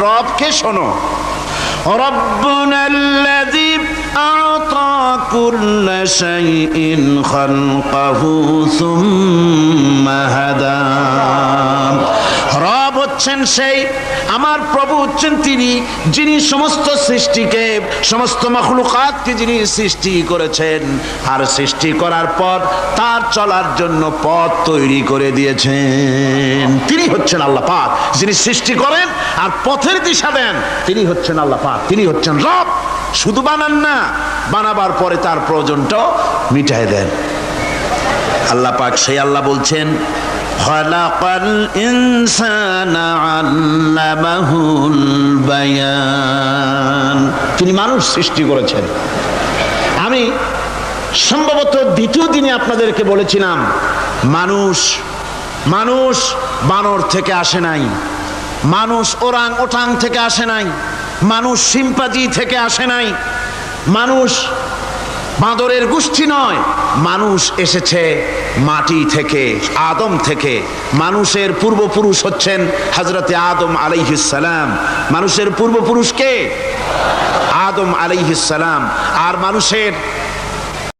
রবকে শোনো, রব্বুনাল্লাযী আ'তা কুল্লা শাইইন খালকাহু সুম্মা হাদা। রব হচ্ছেন সেই, আমার প্রভু হচ্ছেন তিনি, যিনি সমস্ত সৃষ্টিকে, সমস্ত মাখলুকাতকে যিনি সৃষ্টি করেছেন, আর সৃষ্টি করার পর তার চলার জন্য পথ তৈরি করে দিয়েছেন। তিনি হচ্ছেন আল্লাহ পাক, যিনি সৃষ্টি করেন আর পথের দিশা দেন। তিনি হচ্ছেন আল্লাহ পাক, তিনি হচ্ছেন রব। শুধু বানান না, বানাবার পরে তার প্রয়োজনটাও মিটায় দেন। আল্লাহ পাক সেই আল্লাহ বলছেন, খালাকাল ইনসানা আল্লামাহুল বায়ান। তিনি মানুষ সৃষ্টি করেছেন। আমি সম্ভবত দ্বিতীয় দিনে আপনাদেরকে বলেছিলাম, মানুষ বানর থেকে আসে নাই, মানুষ ওরাং ওটাং থেকে আসে নাই, মানুষ শিম্পাজি থেকে আসে নাই, মানুষ বাঁদরের গোষ্ঠী নয়, মানুষ এসেছে মাটি থেকে, আদম থেকে। মানুষের পূর্বপুরুষ হচ্ছেন হযরতে আদম আলাইহিস সালাম। মানুষের পূর্বপুরুষ কে? আদম আলাইহিস সালাম। আর মানুষের